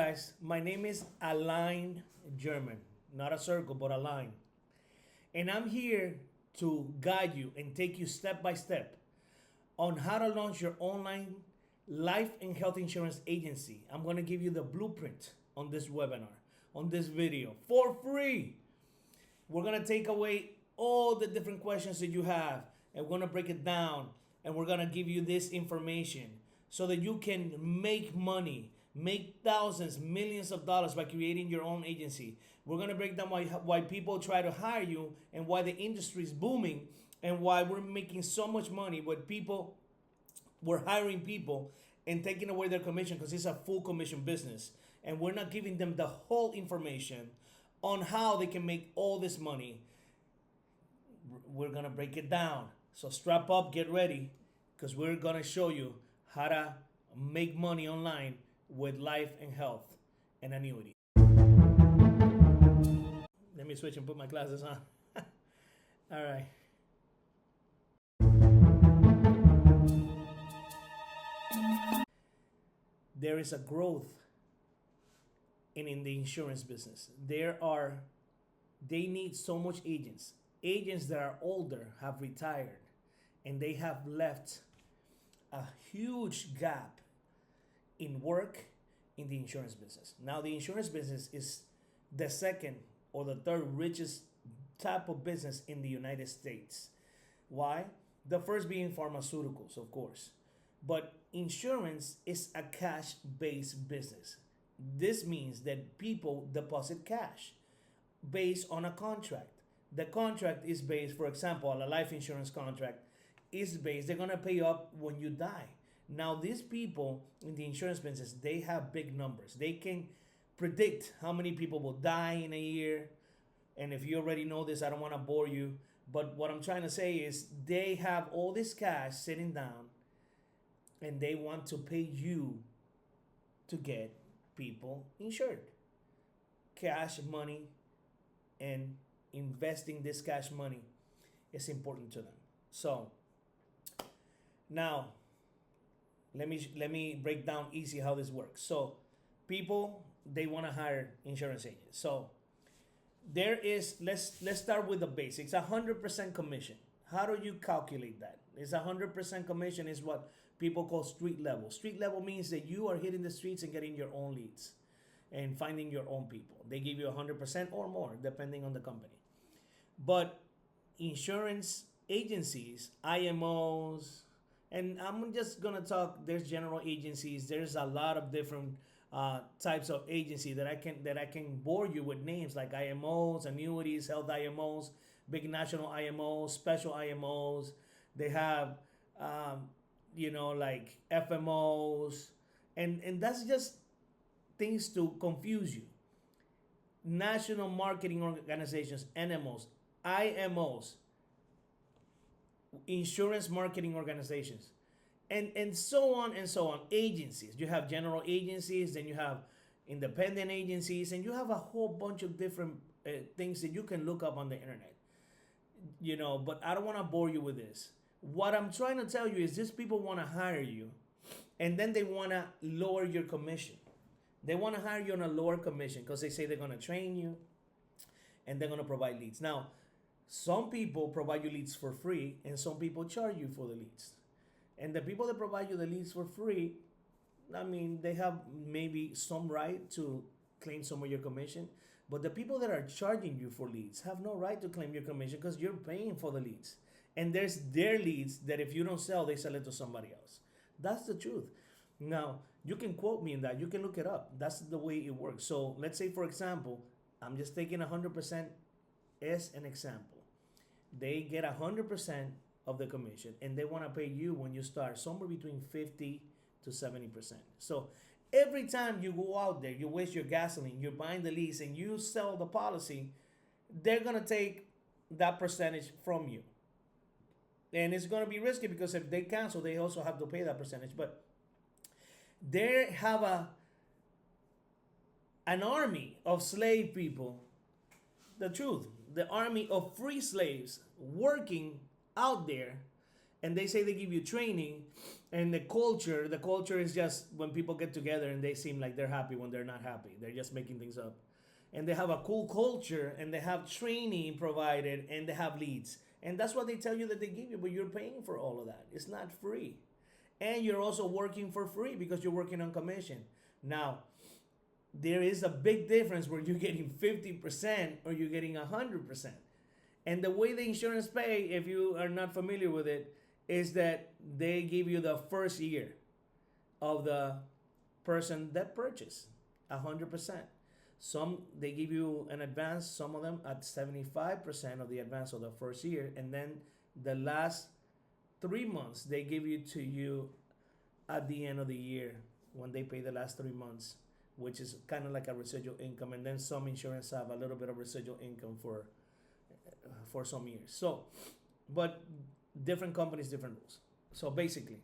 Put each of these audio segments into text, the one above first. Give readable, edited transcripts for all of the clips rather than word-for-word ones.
Guys, my name is Alain German, not a circle, but a line. And I'm here to guide you and take you step by step on how to launch your online life and health insurance agency. I'm going to give you the blueprint on this webinar, on this video for free. We're going to take away all the different questions that you have and we're going to break it down and we're going to give you this information so that you can make money, make thousands, millions of dollars by creating your own agency. We're going to break down why people try to hire you and why the industry is booming and why we're making so much money with people. We're hiring people and taking away their commission because it's a full commission business. And we're not giving them the whole information on how they can make all this money. We're going to break it down. So strap up, get ready, because we're going to show you how to make money online with life and health and annuity. Let me switch and put my glasses on. All right. There is a growth in the insurance business. They need so much agents. Agents that are older have retired and they have left a huge gap in work in the insurance business. Now the insurance business is the second or the third richest type of business in the United States. Why? The first being pharmaceuticals, of course. But insurance is a cash-based business. This means that people deposit cash based on a contract. The contract is based, for example, a life insurance contract is based, they're gonna pay up when you die. Now, these people in the insurance business, they have big numbers. They can predict how many people will die in a year. And if you already know this, I don't want to bore you. But what I'm trying to say is they have all this cash sitting down and they want to pay you to get people insured. Cash money and investing this cash money is important to them. So now let me break down easy how this works. So people, they want to hire insurance agents. So there is, let's start with the basics. 100% commission. How do you calculate that? It's 100% commission is what people call street level. Street level means that you are hitting the streets and getting your own leads and finding your own people. They give you 100% or more depending on the company. But insurance agencies, IMOs, and I'm just gonna talk. There's general agencies. There's a lot of different types of agency that I can bore you with names like IMOs, annuities, health IMOs, big national IMOs, special IMOs. They have like FMOs, and that's just things to confuse you. National marketing organizations, NMOs, IMOs, insurance marketing organizations, and so on and so on. Agencies, you have general agencies, then you have independent agencies, and you have a whole bunch of different things that you can look up on the internet. But I don't want to bore you with this. What I'm trying to tell you is these people want to hire you and then they want to lower your commission. They want to hire you on a lower commission because they say they're going to train you and they're going to provide leads. Now, some people provide you leads for free and some people charge you for the leads. And the people that provide you the leads for free, I mean, they have maybe some right to claim some of your commission. But the people that are charging you for leads have no right to claim your commission because you're paying for the leads. And there's their leads that if you don't sell, they sell it to somebody else. That's the truth. Now, you can quote me in that. You can look it up. That's the way it works. So let's say, for example, I'm just taking 100% as an example. They get 100% of the commission and they want to pay you when you start somewhere between 50 to 70%. So every time you go out there, you waste your gasoline, you're buying the lease and you sell the policy, they're going to take that percentage from you. And it's going to be risky because if they cancel, they also have to pay that percentage. But they have an army of slave people. The truth, the army of free slaves working out there And they say they give you training, and the culture is just when people get together and they seem like they're happy when they're not happy. They're just making things up. And they have a cool culture, and they have training provided, and they have leads. And that's what they tell you that they give you, but you're paying for all of that. It's not free. And you're also working for free because you're working on commission. Now, there is a big difference where you're getting 50% or you're getting 100%. And the way the insurance pay, if you are not familiar with it, is that they give you the first year of the person that purchased 100%. Some they give you an advance, some of them at 75% of the advance of the first year, and then the last 3 months they give you to you at the end of the year when they pay the last 3 months, which is kind of like a residual income. And then some insurance have a little bit of residual income for some years. So, but different companies, different rules. So basically,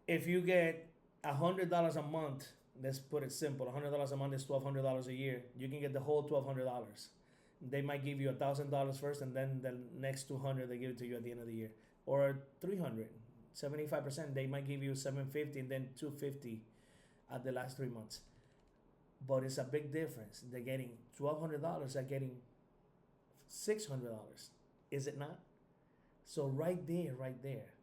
if you get $100 a month, let's put it simple, $100 a month is $1,200 a year. You can get the whole $1,200. They might give you $1,000 first, and then the next 200 they give it to you at the end of the year, or 300, 75%. They might give you 750 and then 250 at the last 3 months. But it's a big difference. They're getting $1,200. They're getting $600. Is it not? So right there,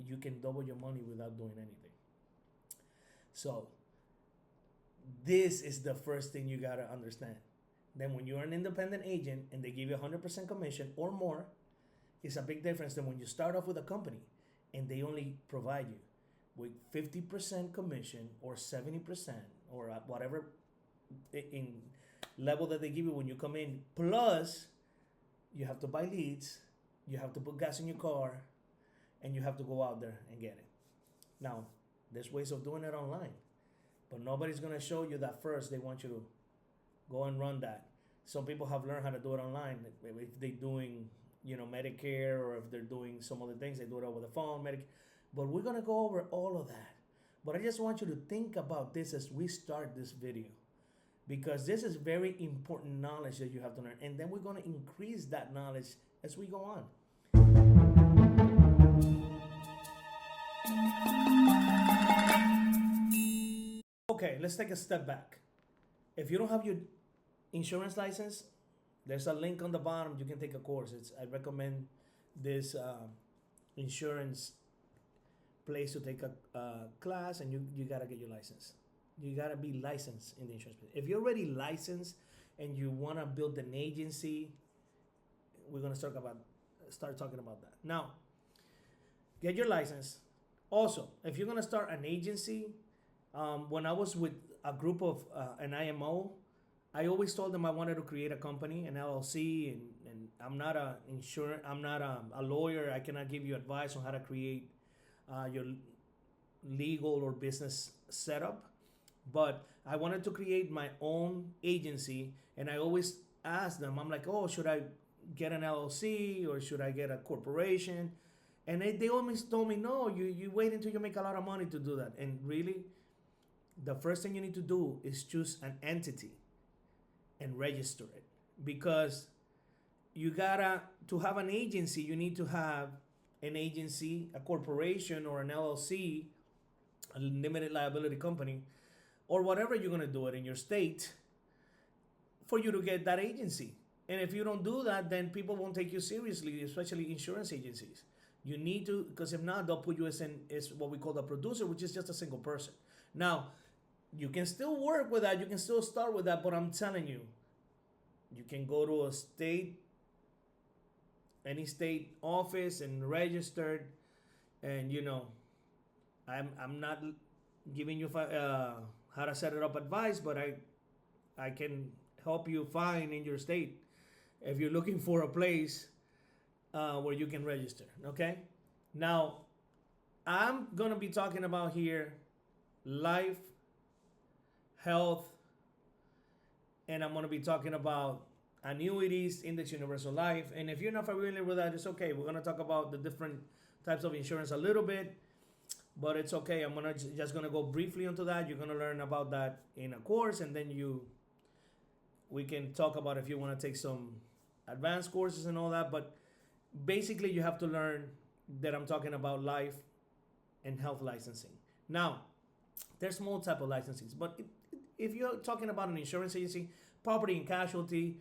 you can double your money without doing anything. So this is the first thing you gotta understand. Then when you're an independent agent and they give you 100% commission or more, it's a big difference than when you start off with a company and they only provide you with 50% commission or 70% or whatever in level that they give you when you come in. Plus, you have to buy leads, you have to put gas in your car, and you have to go out there and get it. Now, there's ways of doing it online, but nobody's gonna show you that first. They want you to go and run that. Some people have learned how to do it online. If they're doing, Medicare, or if they're doing some other things, they do it over the phone, Medicare. But we're gonna go over all of that. But I just want you to think about this as we start this video, because this is very important knowledge that you have to learn. And then we're gonna increase that knowledge as we go on. Okay, let's take a step back. If you don't have your insurance license, there's a link on the bottom. You can take a course. I recommend this insurance place to take a class, and you gotta get your license. You gotta be licensed in the insurance business. If you're already licensed and you wanna build an agency, we're gonna start talking about that. Now, get your license. Also, if you're gonna start an agency, when I was with a group of an IMO, I always told them I wanted to create a company, an LLC, and I'm not a lawyer. I cannot give you advice on how to create your legal or business setup. But I wanted to create my own agency, and I always asked them, I'm like, oh, should I get an LLC or should I get a corporation? And they always told me, no, you wait until you make a lot of money to do that. And really, the first thing you need to do is choose an entity and register it, because to have an agency, you need to have an agency, a corporation, or an LLC, a limited liability company, or whatever you're going to do it in your state for you to get that agency. And if you don't do that, then people won't take you seriously, especially insurance agencies. You need to, because if not, they'll put you as what we call the producer, which is just a single person. Now, you can still work with that. You can still start with that. But I'm telling you, you can go to any state office and registered. And, I'm not giving you how to set it up advice, but I can help you find in your state if you're looking for a place where you can register. Okay? Now, I'm going to be talking about here life, health, and I'm going to be talking about annuities, index universal life. And if you're not familiar with that, it's okay. We're going to talk about the different types of insurance a little bit, but it's okay. I'm just going to go briefly into that. You're going to learn about that in a course, and then we can talk about if you want to take some advanced courses and all that. But Basically, you have to learn that I'm talking about life and health licensing. Now, there's more type of licenses, but if you're talking about an insurance agency, property and casualty,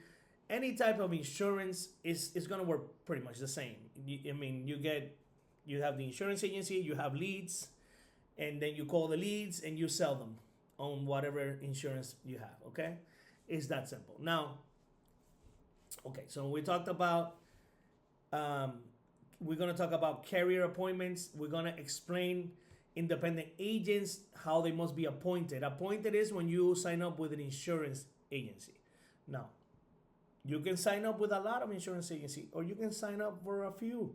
any type of insurance is going to work pretty much the same. I mean, you have the insurance agency, you have leads, and then you call the leads and you sell them on whatever insurance you have. Okay, it's that simple. Now, okay, so we talked about um, we're going to talk about carrier appointments. We're going to explain independent agents how they must be appointed. Appointed is when you sign up with an insurance agency. Now, you can sign up with a lot of insurance agency or you can sign up for a few.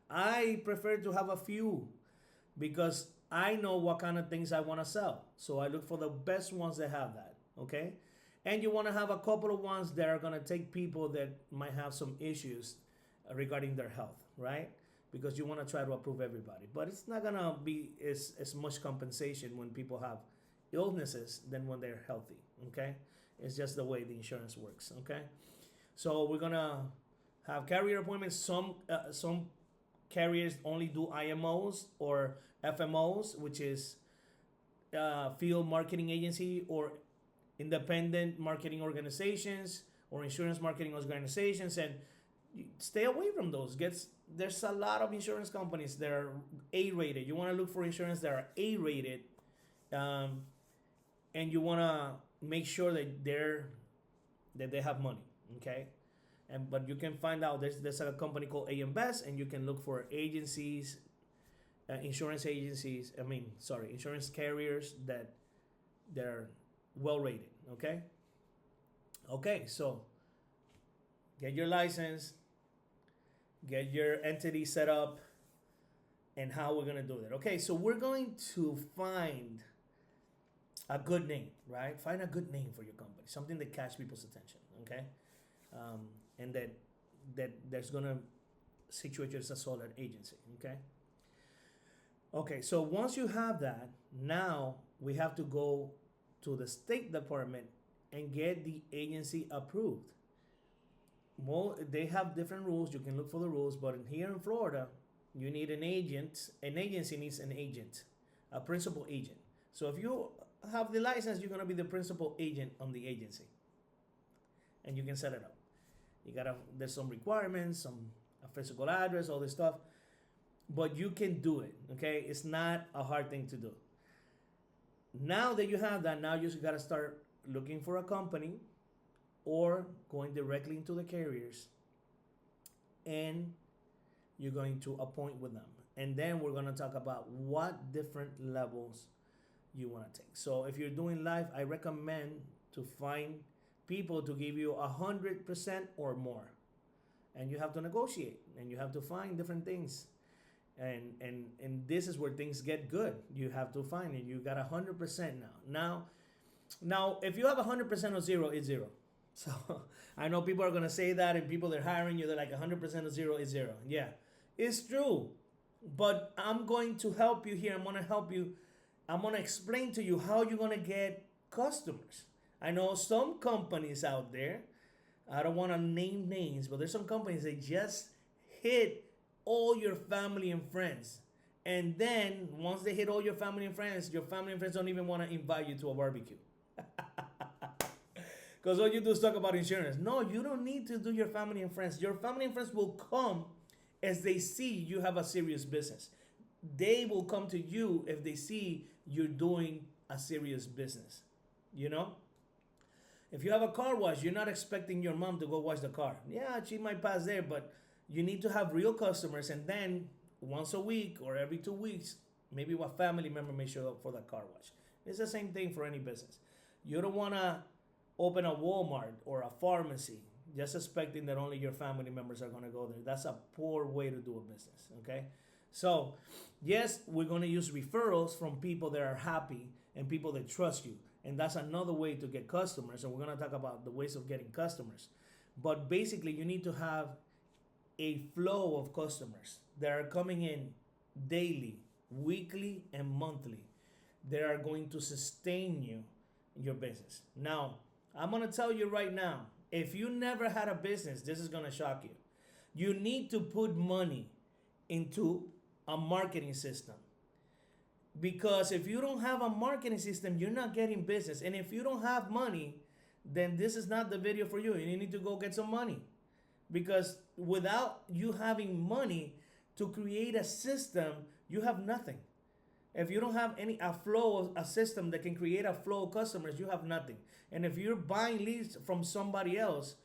I prefer to have a few because I know what kind of things I want to sell. So I look for the best ones that have that, okay? And you want to have a couple of ones that are going to take people that might have some issues regarding their health, right? Because you want to try to approve everybody. But it's not going to be as much compensation when people have illnesses than when they're healthy, okay? It's just the way the insurance works, okay? So we're going to have carrier appointments. Some carriers only do IMOs or FMOs, which is field marketing agency or independent marketing organizations or insurance marketing organizations, and stay away from those. There's a lot of insurance companies that are A-rated. You want to look for insurance that are A-rated, and you want to make sure that they have money. Okay, but you can find out there's a company called AM Best, and you can look for agencies, insurance agencies. Insurance carriers that they're well rated. Okay. Okay, so get your license, get your entity set up, and how we're gonna do that. Okay, so we're going to find a good name, right? Find a good name for your company, something that catch people's attention. Okay, and that there's gonna situate you as a solid agency. Okay. Okay, so once you have that, now we have to go to the State Department and get the agency approved. Well, they have different rules. You can look for the rules, but here in Florida, you need an agent. An agency needs an agent, a principal agent. So if you have the license, you're gonna be the principal agent on the agency, and you can set it up. There's some requirements, a physical address, all this stuff, but you can do it. Okay, it's not a hard thing to do. Now that you have that, now you just gotta start looking for a company or going directly into the carriers, and you're going to appoint with them. And then we're gonna talk about what different levels you wanna take. So if you're doing live, I recommend to find people to give you 100% or more. And you have to negotiate and you have to find different things. And this is where things get good. You have to find it. You got 100% now. Now, if you have 100% of zero, it's zero. So I know people are gonna say that, and people that are hiring you, they're like 100% of zero is zero. Yeah, it's true. But I'm going to help you here. I'm gonna help you. I'm gonna explain to you how you're gonna get customers. I know some companies out there. I don't want to name names, but there's some companies that just hit all your family and friends. And then once they hit all your family and friends don't even want to invite you to a barbecue. Because all you do is talk about insurance. No, you don't need to do your family and friends. Your family and friends will come as they see you have a serious business. They will come to you if they see you're doing a serious business. You know? If you have a car wash, you're not expecting your mom to go wash the car. Yeah, she might pass there, but you need to have real customers, and then once a week or every 2 weeks, maybe a family member may show up for the car wash. It's the same thing for any business. You don't want to open a Walmart or a pharmacy just expecting that only your family members are going to go there. That's a poor way to do a business, okay? So, yes, we're going to use referrals from people that are happy and people that trust you. And that's another way to get customers. And we're going to talk about the ways of getting customers. But basically, you need to have a flow of customers that are coming in daily, weekly, and monthly. They are going to sustain you in your business. Now, I'm going to tell you right now, if you never had a business, this is going to shock you. You need to put money into a marketing system. Because if you don't have a marketing system, you're not getting business. And if you don't have money, then this is not the video for you. You need to go get some money. Because without you having money to create a system, you have nothing. If you don't have a flow, a system that can create a flow of customers, you have nothing. And if you're buying leads from somebody else,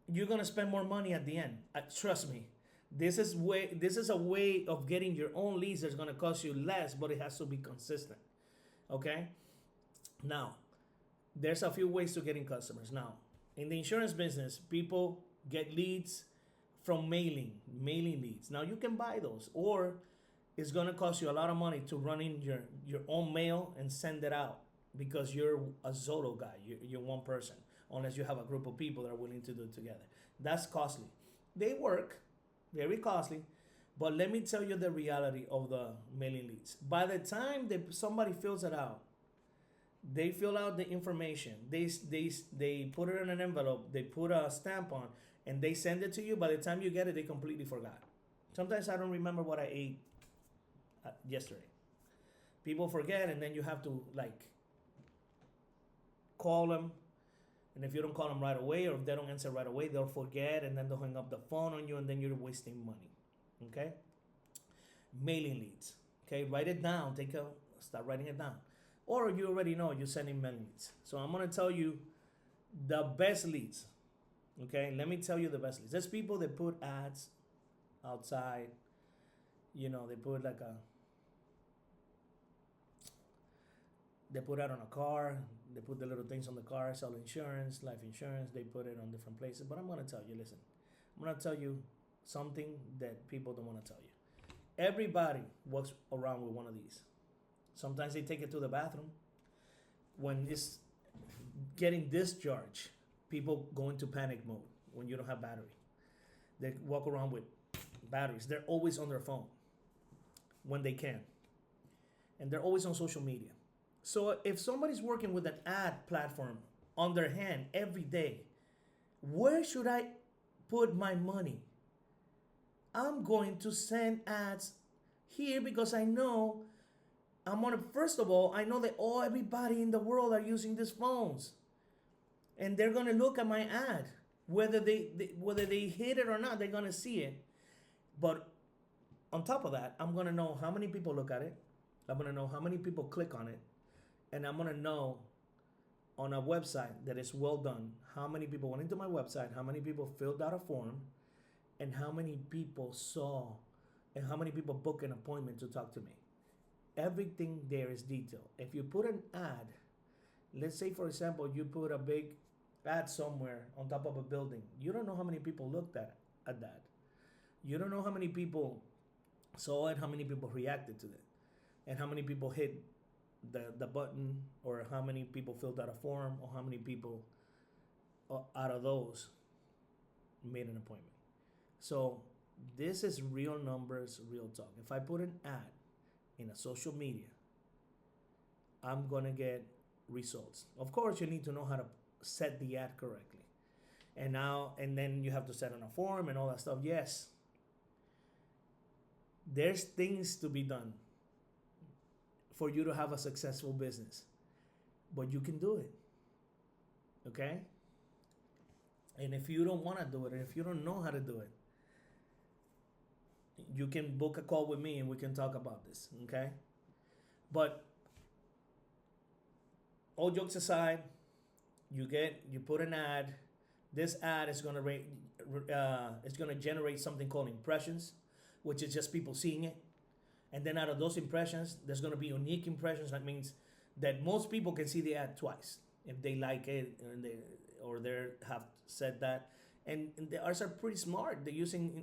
you're gonna spend more money at the end. Trust me. This is a way of getting your own leads that's gonna cost you less, but it has to be consistent. Okay? Now, there's a few ways to getting customers. Now, in the insurance business, people get leads from mailing leads. Now you can buy those, or it's gonna cost you a lot of money to run in your own mail and send it out because you're a Zoto guy. You're one person, unless you have a group of people that are willing to do it together. That's costly. They work, very costly, but let me tell you the reality of the mailing leads. By the time somebody fills it out, they fill out the information. They put it in an envelope. They put a stamp on, and they send it to you. By the time you get it, they completely forgot. Sometimes I don't remember what I ate yesterday. People forget, and then you have to call them. And if you don't call them right away, or if they don't answer right away, they'll forget, and then they'll hang up the phone on you, and then you're wasting money. Okay? Mailing leads. Okay, write it down. Start writing it down. Or you already know you're sending mailing leads. So I'm gonna tell you the best leads. Okay, let me tell you the best leads. There's people that put ads outside. They put they put that on a car. They put the little things on the car, sell insurance, life insurance. They put it on different places. But I'm gonna tell you, listen, I'm gonna tell you something that people don't wanna tell you. Everybody walks around with one of these. Sometimes they take it to the bathroom. When it's getting discharged, people go into panic mode when you don't have battery. They walk around with batteries. They're always on their phone when they can. And they're always on social media. So if somebody's working with an ad platform on their hand every day, where should I put my money? I'm going to send ads here because I know first of all, I know that everybody in the world are using these phones. And they're gonna look at my ad. Whether they hit it or not, they're gonna see it. But on top of that, I'm gonna know how many people look at it. I'm gonna know how many people click on it. And I'm gonna know on a website that is well done, how many people went into my website, how many people filled out a form, and how many people saw, and how many people book an appointment to talk to me. Everything there is detailed. If you put an ad, let's say for example, you put a big ad somewhere on top of a building, you don't know how many people looked at that. You don't know how many people saw it, how many people reacted to it, and how many people hit the button, or how many people filled out a form, or how many people out of those made an appointment. So this is real numbers, real talk. If I put an ad in a social media, I'm gonna get results. Of course, you need to know how to set the ad correctly. And then you have to set on a form and all that stuff. Yes, there's things to be done for you to have a successful business, but you can do it. Okay? And if you don't want to do it, and if you don't know how to do it, you can book a call with me and we can talk about this. Okay? But all jokes aside, you put an ad. This ad is gonna it's gonna generate something called impressions, which is just people seeing it. And then out of those impressions, there's gonna be unique impressions. That means that most people can see the ad twice if they like it, and they have said that. And the ads are pretty smart. They're using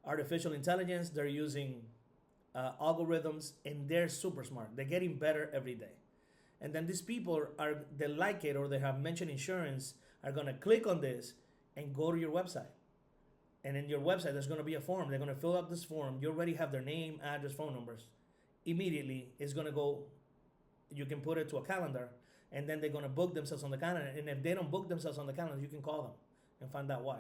artificial intelligence. They're using algorithms, and they're super smart. They're getting better every day. And then these people they like it, or they have mentioned insurance, are gonna click on this and go to your website. And in your website, there's gonna be a form. They're gonna fill out this form. You already have their name, address, phone numbers. Immediately, it's gonna go. You can put it to a calendar, and then they're gonna book themselves on the calendar. And if they don't book themselves on the calendar, you can call them. and find out why.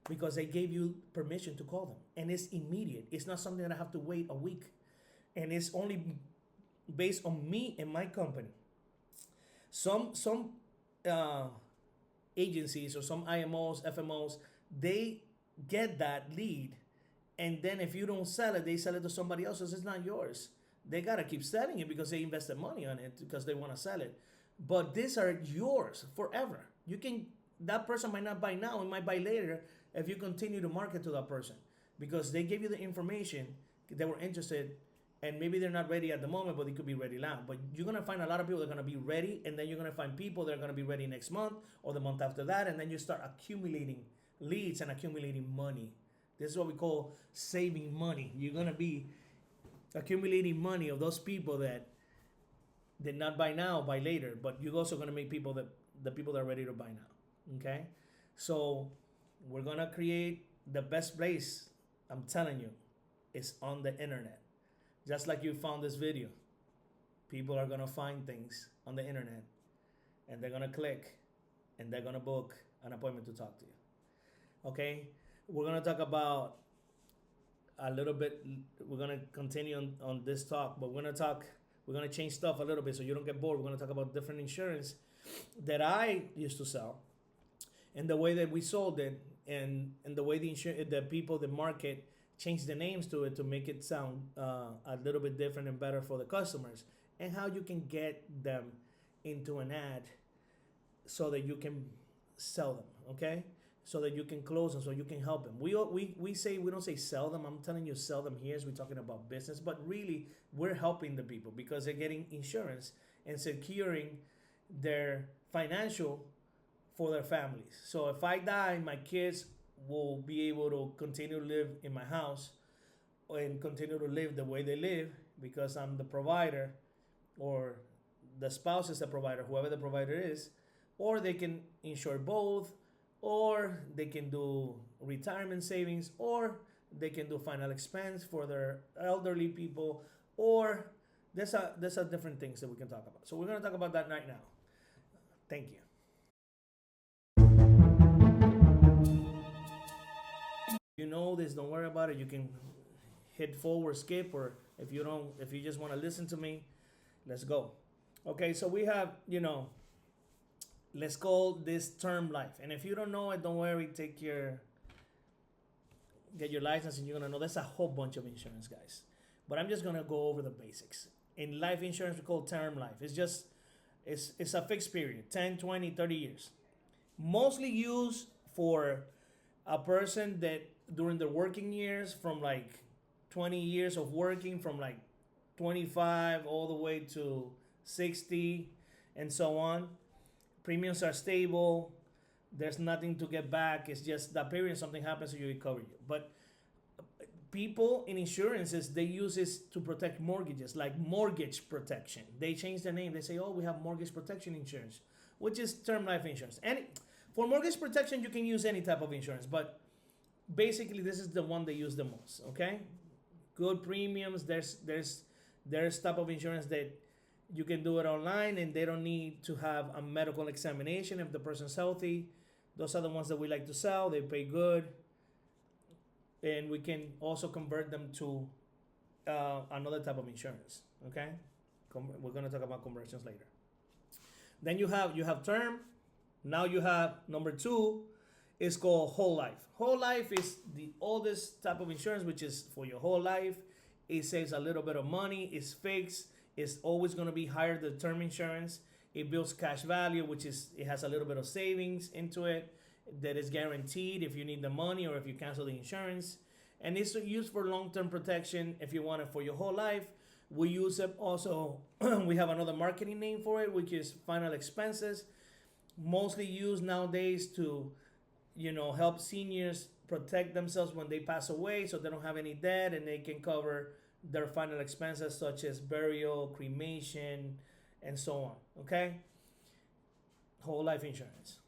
Because they gave you permission to call them, and it's immediate. It's not something that I have to wait a week, and it's only based on me and my company. Some uh, agencies or some IMOs, FMOs, they get that lead, and then if you don't sell it, they sell it to somebody else. So it's not yours. They gotta keep selling it because they invested money on it because they want to sell it. But these are yours forever. You can that person might not buy now, it might buy later if you continue to market to that person because they gave you the information, they were interested, and maybe they're not ready at the moment, but they could be ready now. But you're gonna find a lot of people that are gonna be ready, and then you're gonna find people that are gonna be ready next month or the month after that, and then you start accumulating leads and accumulating money. This is what we call saving money. You're gonna be accumulating money of those people that did not buy now, buy later, but you're also gonna make people that the people that are ready to buy now. Okay, so we're gonna create the best place. I'm telling you, it's on the internet. Just like you found this video, people are gonna find things on the internet, and they're gonna click, and they're gonna book an appointment to talk to you. Okay, we're gonna talk about a little bit. We're gonna continue on this talk, but we're gonna change stuff a little bit so you don't get bored. We're gonna talk about different insurance that I used to sell, and the way that we sold it, and the way the people, the market changed the names to it to make it sound a little bit different and better for the customers, and how you can get them into an ad so that you can sell them, okay? So that you can close them, so you can help them. We say, we don't say sell them. I'm telling you sell them here as we're talking about business, but really we're helping the people because they're getting insurance and securing their financial for their families. So if I die, my kids will be able to continue to live in my house and continue to live the way they live because I'm the provider, or the spouse is the provider, whoever the provider is, or they can insure both, or they can do retirement savings, or they can do final expense for their elderly people, or there's a different things that we can talk about. So we're going to talk about that right now. Thank you. You know this, don't worry about it. You can hit forward, skip, or if you just want to listen to me, let's go. Okay, so we have, let's call this term life. And if you don't know it, don't worry, get your license and you're gonna know there's a whole bunch of insurance, guys. But I'm just gonna go over the basics. In life insurance, we call term life. It's a fixed period, 10, 20, 30 years. Mostly used for a person that during their working years, from like 20 years of working, from like 25 all the way to 60 and so on. Premiums are stable. There's nothing to get back. It's just that period, something happens, so you recover you. But people in insurances, they use this to protect mortgages, like mortgage protection. They change the name. They say, oh, we have mortgage protection insurance, which is term life insurance. And for mortgage protection, you can use any type of insurance, but basically this is the one they use the most, okay? Good premiums. There's type of insurance that you can do it online and they don't need to have a medical examination if the person's healthy. Those are the ones that we like to sell. They pay good. And we can also convert them to another type of insurance, okay? We're going to talk about conversions later. Then you have term. Now you have number 2 is called whole life. Whole life is the oldest type of insurance, which is for your whole life. It saves a little bit of money. It's fixed. It's always going to be higher than term insurance. It builds cash value, which is it has a little bit of savings into it that is guaranteed if you need the money or if you cancel the insurance. And it's used for long-term protection if you want it for your whole life. We use it also. We have another marketing name for it, which is final expenses. Mostly used nowadays to, help seniors protect themselves when they pass away, so they don't have any debt and they can cover their final expenses such as burial, cremation, and so on. Okay? Whole life insurance.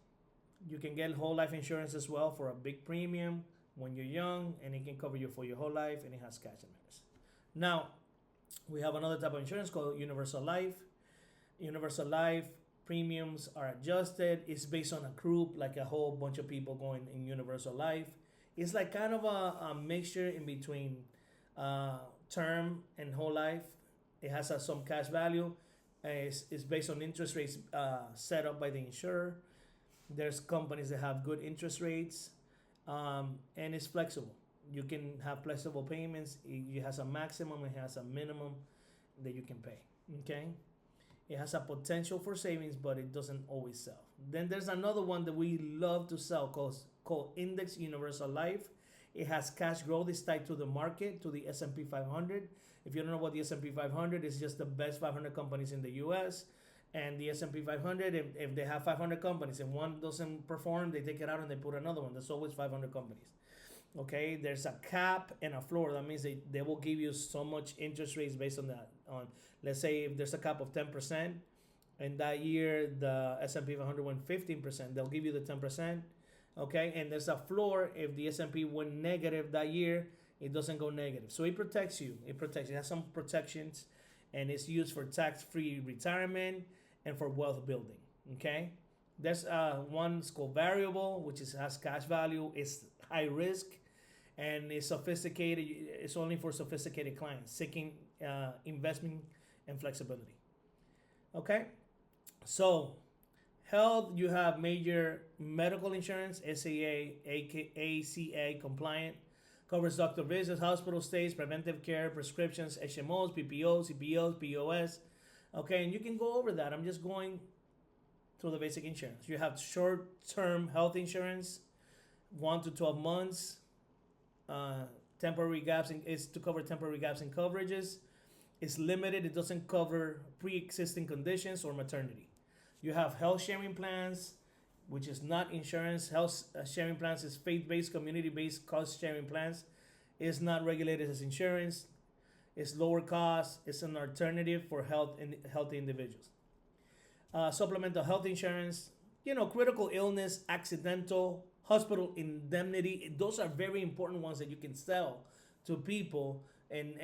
You can get whole life insurance as well for a big premium when you're young, and it can cover you for your whole life, and it has cash benefits. Now, we have another type of insurance called universal life. Universal life Premiums are adjusted. It's based on a group, like a whole bunch of people going in universal life. It's like kind of a mixture in between uh, term and whole life. It has some cash value. It's based on interest rates set up by the insurer. There's companies that have good interest rates, and it's flexible. You can have flexible payments. It has a maximum, it has a minimum that you can pay. Okay? It has a potential for savings, but it doesn't always sell. Then there's another one that we love to sell called Index Universal Life. It has cash growth. It's tied to the market, to the S&P 500. If you don't know what the S&P 500 is, just the best 500 companies in the U.S. And the S&P 500, if they have 500 companies and one doesn't perform, they take it out and they put another one. There's always 500 companies. Okay, there's a cap and a floor. That means they will give you so much interest rates based on that. On, let's say if there's a cap of 10%, and that year the S&P 500 went 15%, they'll give you the 10%. Okay, and there's a floor. If the S&P went negative that year, it doesn't go negative. So it protects you. It has some protections, and it's used for tax-free retirement and for wealth building. Okay, there's one's called variable, which has cash value. It's high risk, and it's sophisticated. It's only for sophisticated clients seeking investment and flexibility. Okay, so health, you have major medical insurance, SAA, ACA compliant, covers doctor visits, hospital stays, preventive care, prescriptions, HMOs, PPOs, CPOs, POS. Okay, and you can go over that. I'm just going through the basic insurance. You have short-term health insurance, 1 to 12 months. Temporary gaps is to cover temporary gaps in coverages. It's limited. It doesn't cover pre-existing conditions or maternity. You have health sharing plans, which is not insurance. Health sharing plans is faith-based, community-based cost sharing plans. It's not regulated as insurance. It's lower cost. It's an alternative for healthy individuals. Supplemental health insurance, critical illness, accidental, hospital indemnity. Those are very important ones that you can sell to people, and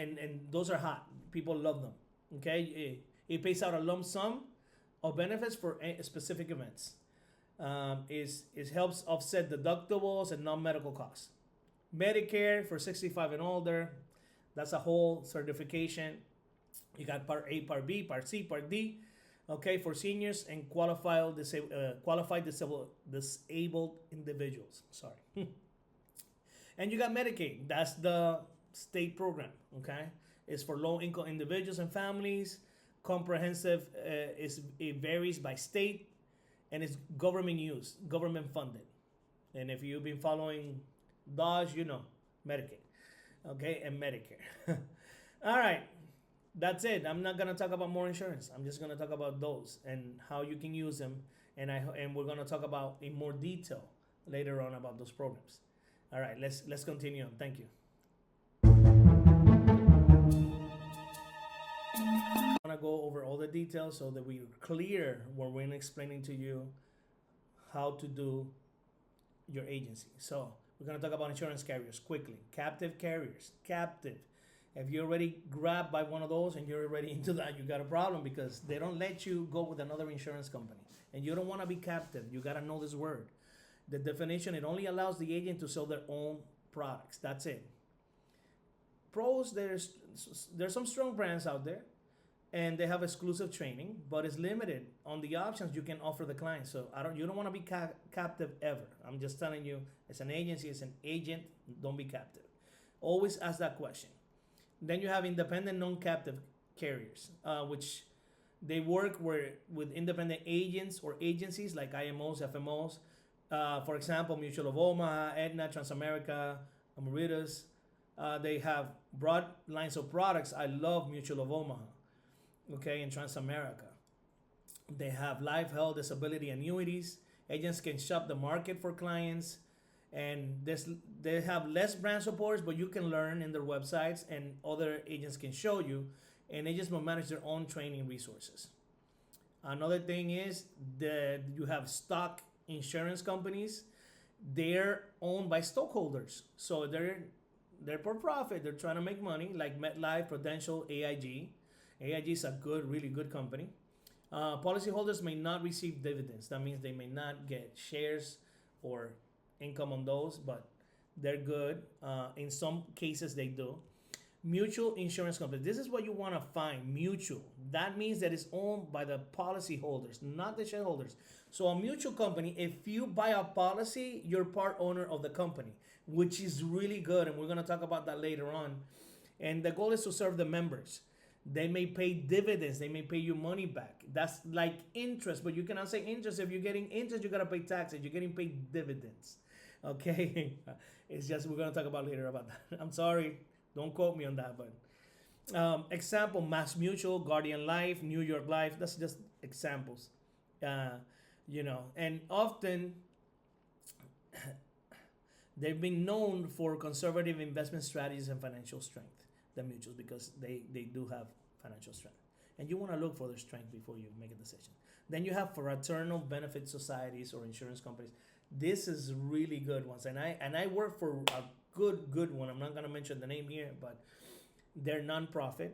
those are hot. People love them. Okay, it pays out a lump sum of benefits for specific events. It helps offset deductibles and non-medical costs. Medicare for 65 and older, that's a whole certification. You got Part A, Part B, Part C, Part D. Okay, for seniors and qualified disabled individuals. Sorry. And you got Medicaid. That's the state program. Okay, it's for low-income individuals and families. Comprehensive it varies by state, and it's government used, government funded. And if you've been following Dodge, Medicaid, okay, and Medicare. All right, that's it. I'm not gonna talk about more insurance. I'm just gonna talk about those and how you can use them, and we're gonna talk about in more detail later on about those programs. All right, let's continue on. Thank you. I want to go over all the details so that we're clear when we're explaining to you how to do your agency. So we're going to talk about insurance carriers quickly. Captive carriers. Captive. If you're already grabbed by one of those and you're already into that, you got a problem because they don't let you go with another insurance company. And you don't want to be captive. You got to know this word. The definition, it only allows the agent to sell their own products. That's it. Pros, there's some strong brands out there, and they have exclusive training, but it's limited on the options you can offer the client. So you don't want to be captive ever. I'm just telling you, as an agency, as an agent, don't be captive. Always ask that question. Then you have independent non-captive carriers, which they work with independent agents or agencies like IMOs, FMOs. For example, Mutual of Omaha, Aetna, Transamerica, Amaritas. They have broad lines of products. I love Mutual of Omaha, okay, and Transamerica. They have life, health, disability annuities. Agents can shop the market for clients, and they have less brand supports, but you can learn in their websites, and other agents can show you, and agents will manage their own training resources. Another thing is that you have stock insurance companies. They're owned by stockholders, so they're for profit. They're trying to make money, like MetLife, Prudential, AIG. AIG is a really good company. Policyholders may not receive dividends. That means they may not get shares or income on those, but they're good. In some cases, they do. Mutual insurance company. This is what you want to find. Mutual. That means that it's owned by the policyholders, not the shareholders. So a mutual company, if you buy a policy, you're part owner of the company, which is really good. And we're going to talk about that later on. And the goal is to serve the members. They may pay dividends. They may pay you money back. That's like interest, but you cannot say interest. If you're getting interest, you got to pay taxes. You're getting paid dividends. Okay? It's just, we're going to talk about later about that. I'm sorry. Don't quote me on that, but example, Mass Mutual, Guardian Life, New York Life. That's just examples, and often they've been known for conservative investment strategies and financial strength, the mutuals, because they do have financial strength. And you want to look for their strength before you make a decision. Then you have fraternal benefit societies or insurance companies. This is really good ones. And I work for a good one. I'm not going to mention the name here, but they're nonprofit,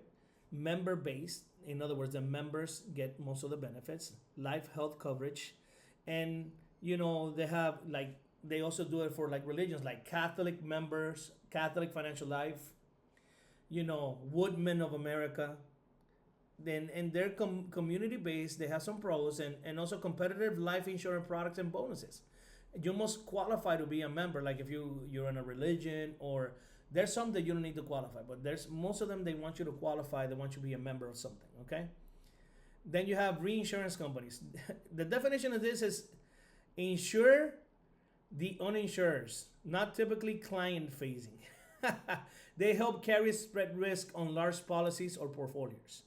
member based. In other words, the members get most of the benefits, life health coverage, and they have they also do it for religions like Catholic members, Catholic Financial Life, Woodmen of America. Then and they're community based. They have some pros and also competitive life insurance products and bonuses. You must qualify to be a member. Like if you're in a religion, or there's some that you don't need to qualify, but there's most of them they want you to qualify. They want you to be a member of something. Okay. Then you have reinsurance companies. The definition of this is insure the uninsurers, not typically client facing. They help carry spread risk on large policies or portfolios.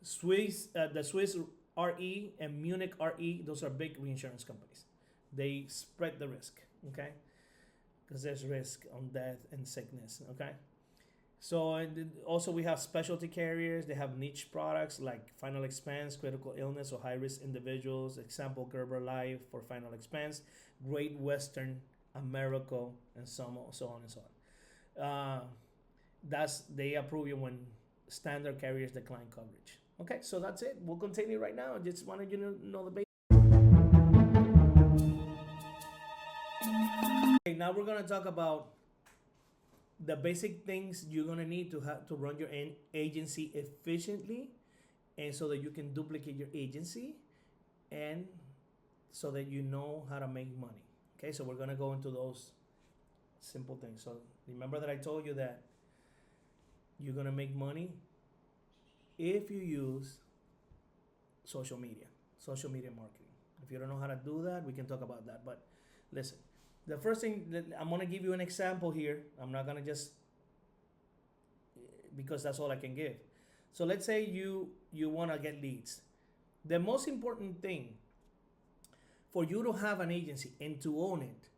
The Swiss RE and Munich RE, those are big reinsurance companies. They spread the risk, okay? Because there's risk on death and sickness, okay? So also we have specialty carriers. They have niche products like final expense, critical illness, or high-risk individuals. Example, Gerber Life for final expense, Great Western, America, and so on and so on. They approve you when standard carriers decline coverage. Okay, so that's it. We'll continue right now. I just wanted you to know the basics. Okay, now we're gonna talk about the basic things you're gonna need to have to run your agency efficiently, and so that you can duplicate your agency, and so that you know how to make money. Okay, so we're gonna go into those simple things. So remember that I told you that you're gonna make money if you use social media marketing. If you don't know how to do that, we can talk about that. But listen, the first thing, I'm gonna give you an example here. I'm not gonna just, because that's all I can give. So let's say you wanna get leads. The most important thing for you to have an agency and to own it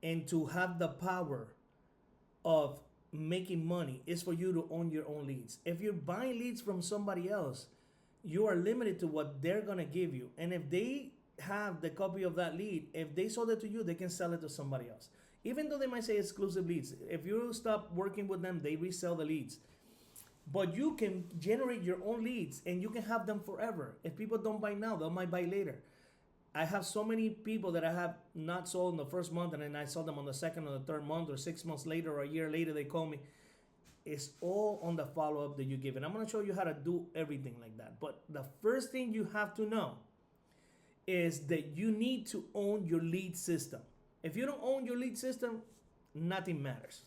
and to have the power of making money is for you to own your own leads. If you're buying leads from somebody else, you are limited to what they're gonna give you. And if they have the copy of that lead, if they sold it to you, they can sell it to somebody else. Even though they might say exclusive leads, if you stop working with them, they resell the leads. But you can generate your own leads and you can have them forever. If people don't buy now, they might buy later. I have so many people that I have not sold in the first month, and then I sold them on the second or the third month, or 6 months later or a year later, they call me. It's all on the follow-up that you give. And I'm gonna show you how to do everything like that. But the first thing you have to know is that you need to own your lead system. If you don't own your lead system, nothing matters,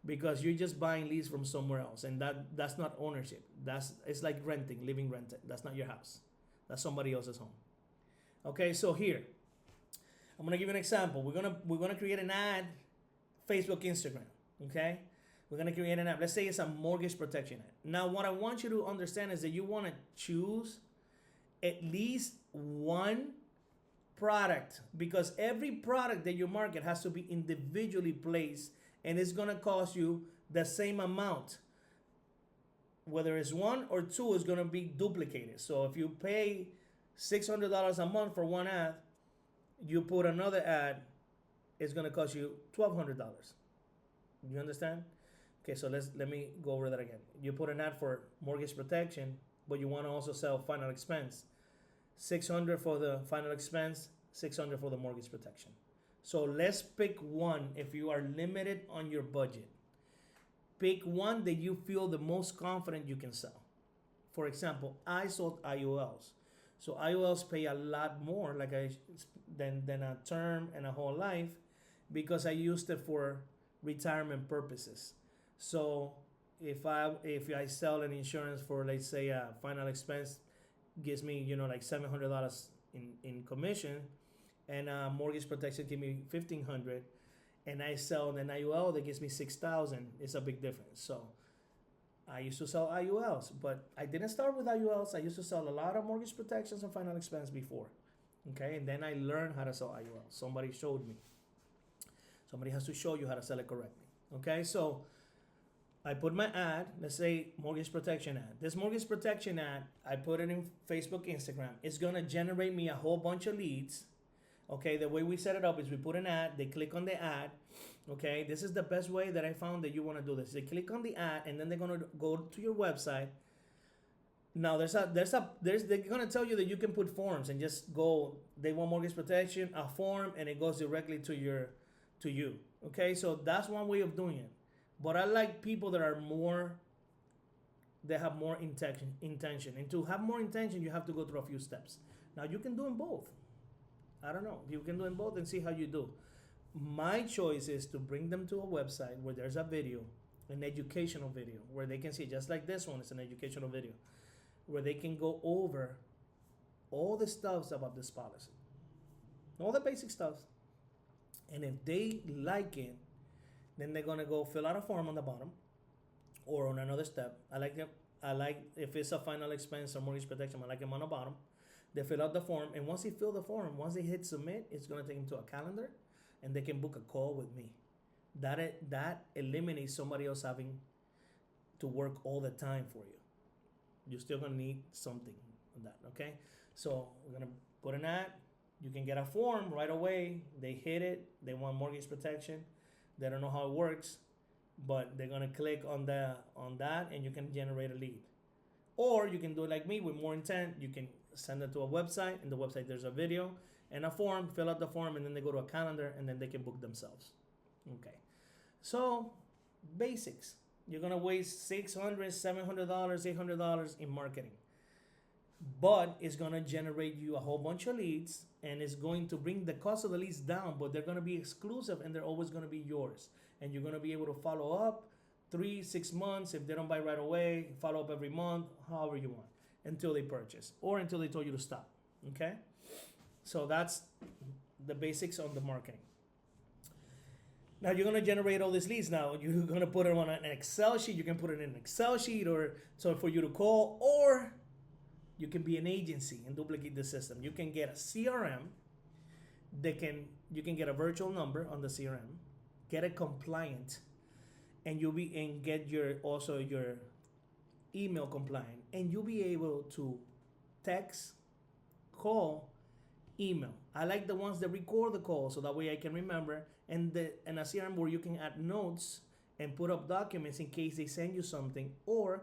because you're just buying leads from somewhere else, and that's not ownership. It's like renting, living rented. That's not your house. That's somebody else's home. Okay, so here I'm gonna give you an example. We're gonna create an ad, Facebook, Instagram. Okay, we're gonna create an ad. Let's say it's a mortgage protection ad. Now, what I want you to understand is that you want to choose at least one product, because every product that you market has to be individually placed, and it's gonna cost you the same amount. Whether it's one or two, is gonna be duplicated. So if you pay $600 a month for one ad, you put another ad, it's gonna cost you $1,200. You understand? Okay, so let me go over that again. You put an ad for mortgage protection, but you want to also sell final expense. 600 for the final expense, 600 for the mortgage protection. So let's pick one if you are limited on your budget. Pick one that you feel the most confident you can sell. For example, I sold IOLs. So IOLs pay a lot more than a term and a whole life because I used it for retirement purposes. So if I sell an insurance for, let's say, a final expense gives me like $700 in commission, and mortgage protection give me 1,500, and I sell an IUL that gives me 6,000, it's a big difference. So I used to sell IULs, but I didn't start with IULs. I used to sell a lot of mortgage protections and final expense before. Okay, and then I learned how to sell IULs. Somebody showed me. Somebody has to show you how to sell it correctly. Okay, so I put my ad, let's say mortgage protection ad. This mortgage protection ad, I put it in Facebook, Instagram. It's gonna generate me a whole bunch of leads. Okay, the way we set it up is we put an ad, they click on the ad. Okay, this is the best way that I found that you wanna do this. They click on the ad and then they're gonna go to your website. Now they're gonna tell you that you can put forms and just go, they want mortgage protection, a form, and it goes directly to you. Okay, so that's one way of doing it. But I like people that have more intention. And to have more intention, you have to go through a few steps. Now you can do them both. I don't know. You can do them both and see how you do. My choice is to bring them to a website where there's a video, an educational video, where they can see, just like this one, it's an educational video, where they can go over all the stuffs about this policy, all the basic stuff. And if they like it, then they're gonna go fill out a form on the bottom, or on another step. I like if it's a final expense or mortgage protection, I like them on the bottom. They fill out the form, and once they fill the form, once they hit submit, it's gonna take them to a calendar, and they can book a call with me. That eliminates somebody else having to work all the time for you. You're still gonna need something on that, okay? So we're gonna put an ad. You can get a form right away. They hit it. They want mortgage protection. They don't know how it works, but they're gonna click on that, and you can generate a lead. Or you can do it like me with more intent. You can send it to a website. In the website, there's a video and a form. Fill out the form, and then they go to a calendar, and then they can book themselves. Okay. So basics. You're gonna waste $600, $700, $800 in marketing, but it's gonna generate you a whole bunch of leads, and it's going to bring the cost of the leads down. But they're gonna be exclusive, and they're always gonna be yours, and you're gonna be able to follow up 3-6 months if they don't buy right away. Follow up every month, however you want, until they purchase or until they told you to stop. Okay, so that's the basics on the marketing. Now you're gonna generate all these leads. Now you're gonna put them on an Excel sheet. You can put it in an Excel sheet, or so for you to call, or you can be an agency and duplicate the system. You can get a CRM. You can get a virtual number on the CRM, get it compliant, and get your email compliant, and you'll be able to text, call, email. I like the ones that record the call, so that way I can remember. And a CRM where you can add notes and put up documents in case they send you something, or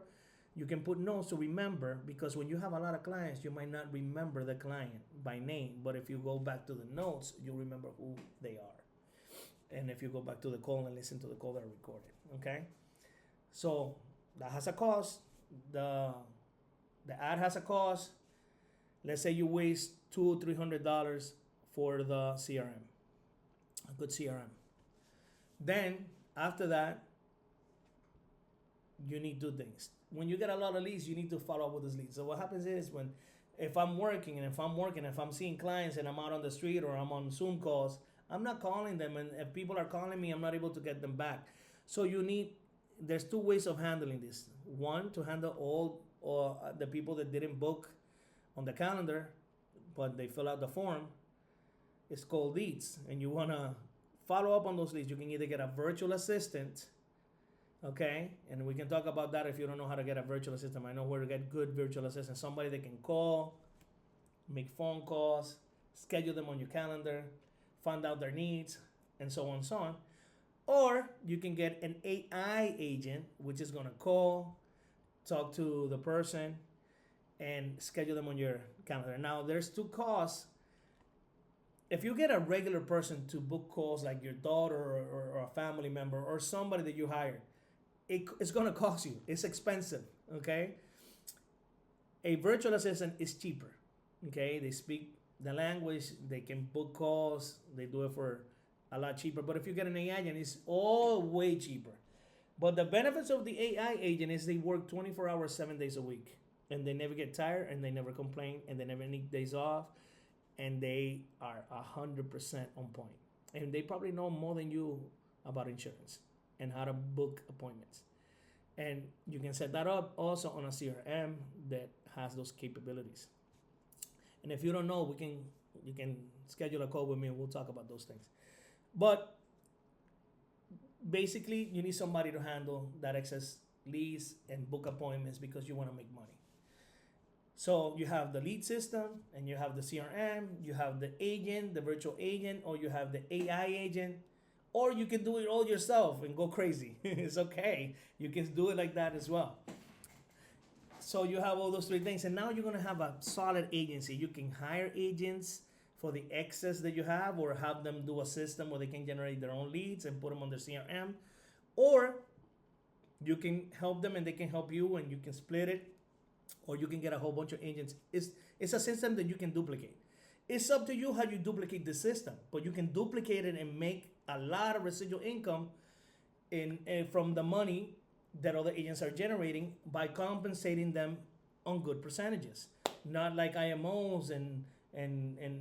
you can put notes to remember, because when you have a lot of clients, you might not remember the client by name, but if you go back to the notes, you'll remember who they are. And if you go back to the call and listen to the call that are recorded, okay? So that has a cost. The ad has a cost. Let's say you waste $200-$300 for the CRM, a good CRM. Then after that, you need two things. When you get a lot of leads, you need to follow up with those leads. So what happens is, if I'm seeing clients and I'm out on the street or I'm on Zoom calls, I'm not calling them, and if people are calling me, I'm not able to get them back. So there's two ways of handling this. One, to handle all the people that didn't book on the calendar, but they fill out the form. It's called leads, and you wanna follow up on those leads. You can either get a virtual assistant, okay? And we can talk about that if you don't know how to get a virtual assistant. I know where to get good virtual assistants. Somebody that can call, make phone calls, schedule them on your calendar, find out their needs, and so on and so on. Or you can get an AI agent, which is gonna call, talk to the person, and schedule them on your calendar. Now, there's two costs. If you get a regular person to book calls like your daughter or a family member or somebody that you hired, it's going to cost you. It's expensive, okay? A virtual assistant is cheaper, okay? They speak the language, they can book calls, they do it for a lot cheaper. But if you get an AI agent, it's all way cheaper. But the benefits of the AI agent is they work 24 hours, 7 days a week. And they never get tired and they never complain and they never need days off. And they are 100% on point. And they probably know more than you about insurance and how to book appointments. And you can set that up also on a CRM that has those capabilities. And if you don't know, you can schedule a call with me and we'll talk about those things. But basically, you need somebody to handle that excess leads and book appointments because you want to make money. So you have the lead system and you have the CRM, you have the agent, the virtual agent, or you have the AI agent, or you can do it all yourself and go crazy. It's okay. You can do it like that as well. So you have all those three things, and now you're going to have a solid agency. You can hire agents for the excess that you have, or have them do a system where they can generate their own leads and put them on their CRM, or you can help them and they can help you and you can split it, or you can get a whole bunch of agents. It's a system that you can duplicate. It's up to you how you duplicate the system, but you can duplicate it and make a lot of residual income from the money that other agents are generating by compensating them on good percentages, not like IMOs and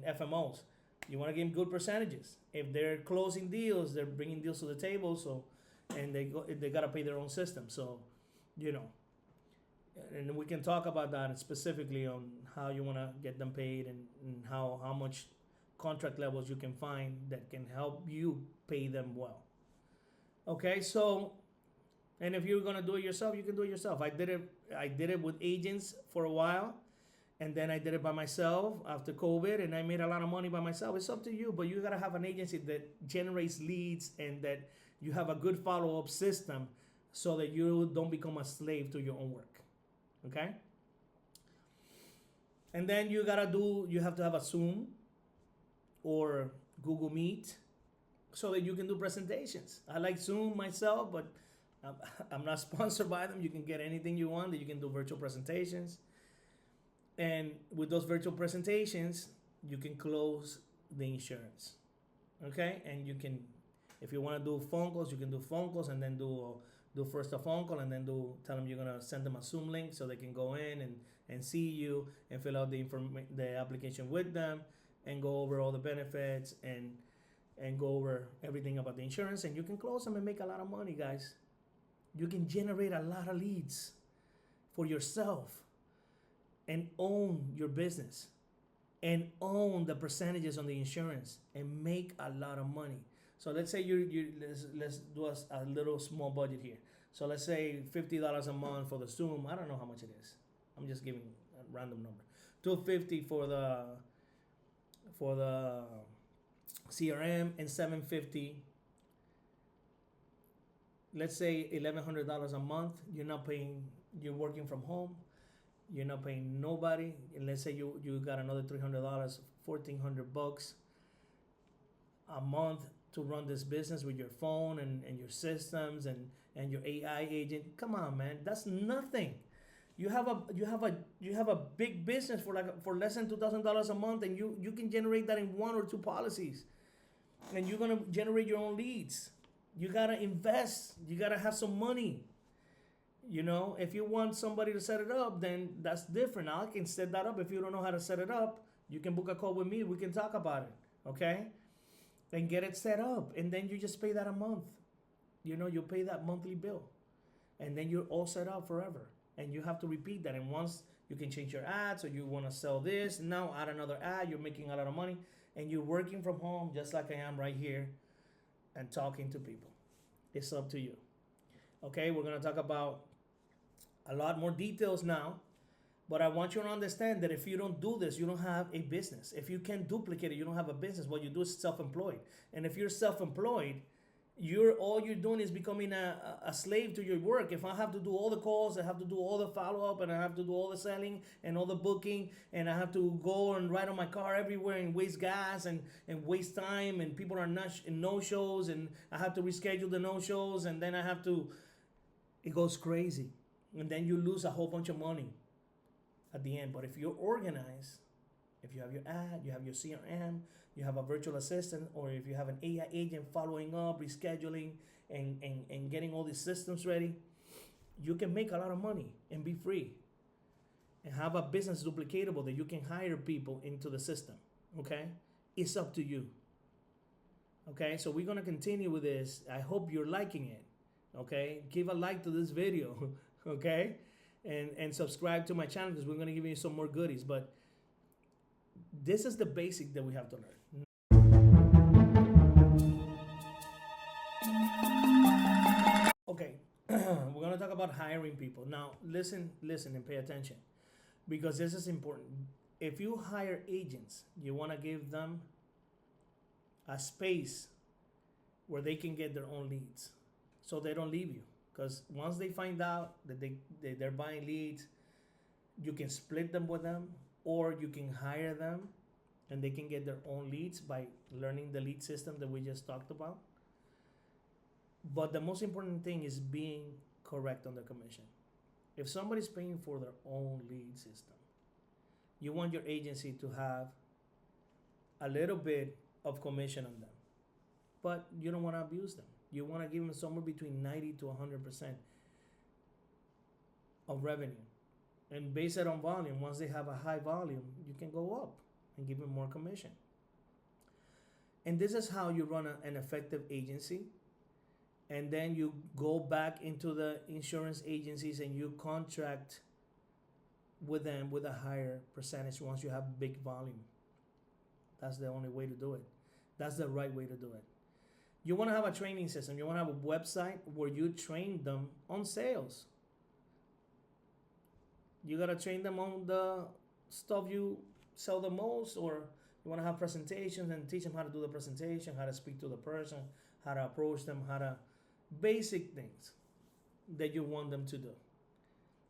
FMOs. You want to give them good percentages. If they're closing deals, they're bringing deals to the table. So, and they gotta pay their own system. So, you know, and we can talk about that specifically on how you want to get them paid and how much contract levels you can find that can help you pay them well. Okay, so, and if you're gonna do it yourself, you can do it yourself. I did it with agents for a while, and then I did it by myself after COVID, and I made a lot of money by myself. It's up to you, but you gotta have an agency that generates leads and that you have a good follow-up system so that you don't become a slave to your own work. Okay? And then you have to have a Zoom or Google Meet so that you can do presentations. I like Zoom myself, but I'm not sponsored by them. You can get anything you want, that you can do virtual presentations. And with those virtual presentations, you can close the insurance. Okay? And you can, if you want to do phone calls, you can do phone calls and then do first a phone call and then tell them you're going to send them a Zoom link so they can go in and see you and fill out the application with them and go over all the benefits and go over everything about the insurance, and you can close them and make a lot of money, guys. You can generate a lot of leads for yourself and own your business and own the percentages on the insurance and make a lot of money. So let's say let's do a little small budget here. So let's say $50 a month for the Zoom. I don't know how much it is. I'm just giving a random number. $250 for the CRM and $750. Let's say $1,100 a month. You're working from home. You're not paying nobody. And let's say you got another $300, $1,400 a month to run this business with your phone and your systems and your AI agent. Come on, man, that's nothing. You have a big business for less than $2,000 a month, and you can generate that in 1 or 2 policies, and you're gonna generate your own leads. You gotta invest. You gotta have some money. You know, if you want somebody to set it up, then that's different. I can set that up. If you don't know how to set it up, you can book a call with me. We can talk about it, okay? And get it set up, and then you just pay that a month. You know, you pay that monthly bill, and then you're all set up forever. And you have to repeat that. And once you can change your ads, or you want to sell this, now add another ad. You're making a lot of money, and you're working from home just like I am right here, and talking to people. It's up to you. Okay, we're gonna talk about a lot more details now. But I want you to understand that if you don't do this, you don't have a business. If you can't duplicate it, you don't have a business. What you do is self-employed. And if you're self-employed, All you're doing is becoming a slave to your work. If I have to do all the calls, I have to do all the follow-up, and I have to do all the selling and all the booking, and I have to go and ride on my car everywhere and waste gas and waste time, and people are not in no-shows, and I have to reschedule the no-shows, and then I have to, it goes crazy. And then you lose a whole bunch of money at the end. But if you're organized, if you have your ad, you have your CRM, you have a virtual assistant, or if you have an AI agent following up, rescheduling, and getting all these systems ready, you can make a lot of money and be free and have a business duplicatable that you can hire people into the system. Okay? It's up to you. Okay? So we're going to continue with this. I hope you're liking it. Okay? Give a like to this video. Okay? And subscribe to my channel, because we're going to give you some more goodies. But this is the basic that we have to learn. Okay, we're going to talk about hiring people. Now, listen, and pay attention, because this is important. If you hire agents, you want to give them a space where they can get their own leads, so they don't leave you. Because once they find out that they're buying leads, you can split them with them, or you can hire them and they can get their own leads by learning the lead system that we just talked about. But the most important thing is being correct on the commission. If somebody's paying for their own lead system, you want your agency to have a little bit of commission on them, but you don't want to abuse them. You want to give them somewhere between 90 to 100% of revenue. And base it on volume. Once they have a high volume, you can go up and give them more commission. And this is how you run an effective agency. And then you go back into the insurance agencies and you contract with them with a higher percentage once you have big volume. That's the only way to do it. That's the right way to do it. You want to have a training system. You want to have a website where you train them on sales. You got to train them on the stuff you sell the most, or you want to have presentations and teach them how to do the presentation, how to speak to the person, how to approach them, basic things that you want them to do.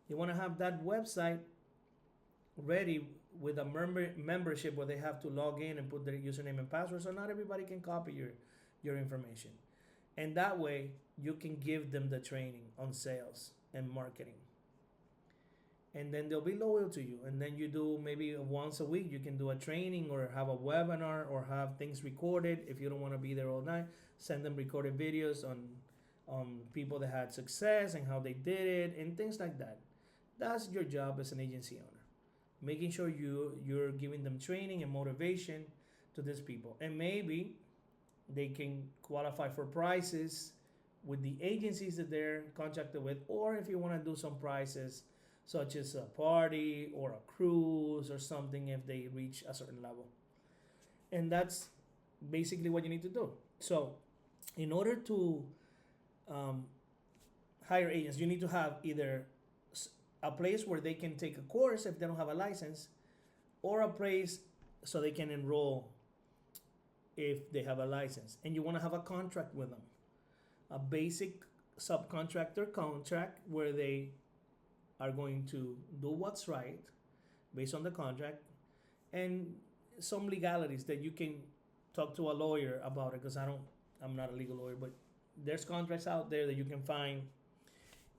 You want to have that website ready with a membership where they have to log in and put their username and password, so not everybody can copy your information. And that way you can give them the training on sales and marketing. And then they'll be loyal to you. And then you do maybe once a week, you can do a training or have a webinar or have things recorded. If you don't want to be there all night, send them recorded videos on people that had success and how they did it and things like that. That's your job as an agency owner. Making sure you're giving them training and motivation to these people. And maybe they can qualify for prices with the agencies that they're contracted with, or if you want to do some prices such as a party or a cruise or something if they reach a certain level. And that's basically what you need to do. So in order to hire agents, you need to have either a place where they can take a course if they don't have a license, or a place so they can enroll if they have a license. And you want to have a contract with them, a basic subcontractor contract where they are going to do what's right based on the contract, and some legalities that you can talk to a lawyer about it, because I'm not a legal lawyer, but there's contracts out there that you can find,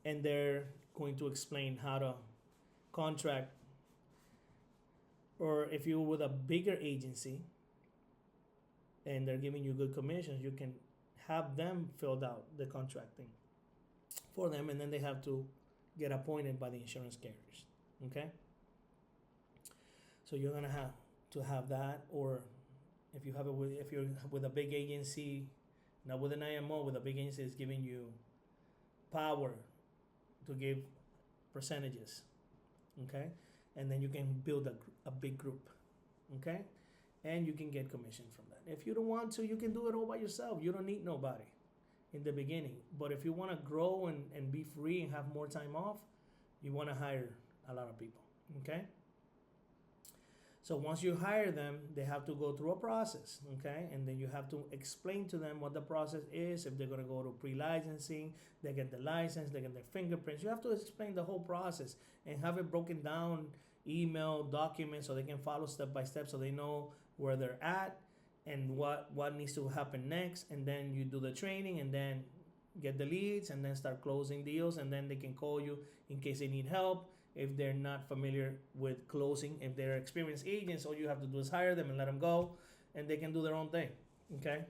and they're going to explain how to contract. Or if you're with a bigger agency and they're giving you good commissions, you can have them filled out the contracting for them, and then they have to get appointed by the insurance carriers. Okay? So you're gonna have to have that, or if you're with a big agency, not with an IMO, with a big agency that's giving you power to give percentages. Okay? And then you can build a big group. Okay? And you can get commission from that. If you don't want to, you can do it all by yourself. You don't need nobody in the beginning. But if you want to grow and be free and have more time off, you want to hire a lot of people. Okay? So once you hire them, they have to go through a process, okay? And then you have to explain to them what the process is. If they're gonna go to pre-licensing, they get the license, they get their fingerprints. You have to explain the whole process and have it broken down, email, documents, so they can follow step by step, so they know where they're at and what needs to happen next. And then you do the training, and then get the leads, and then start closing deals, and then they can call you in case they need help. If they're not familiar with closing, if they're experienced agents, all you have to do is hire them and let them go, and they can do their own thing. Okay,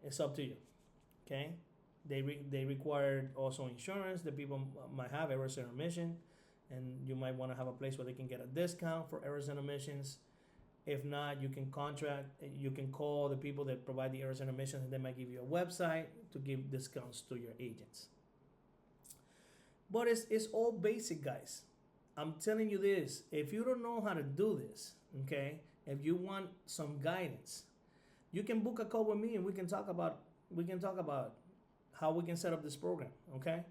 it's up to you. Okay, they require also insurance. The people might have errors and omission, and you might want to have a place where they can get a discount for errors and omissions. If not, you can you can call the people that provide the errors and omissions, and they might give you a website to give discounts to your agents. But it's all basic, guys. I'm telling you this. If you don't know how to do this, okay, if you want some guidance, you can book a call with me, and we can talk about how we can set up this program, okay?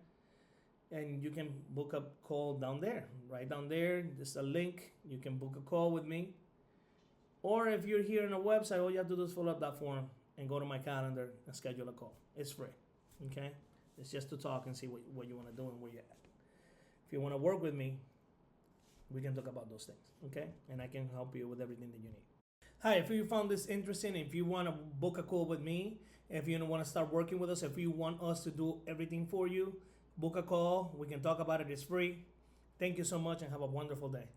And you can book a call down there, right down there. There's a link. You can book a call with me. Or if you're here on the website, all you have to do is fill up that form and go to my calendar and schedule a call. It's free, okay? It's just to talk and see what you want to do and where you're at. If you want to work with me, we can talk about those things, okay? And I can help you with everything that you need. Hi, if you found this interesting, if you want to book a call with me, if you want to start working with us, if you want us to do everything for you, book a call. We can talk about it. It's free. Thank you so much, and have a wonderful day.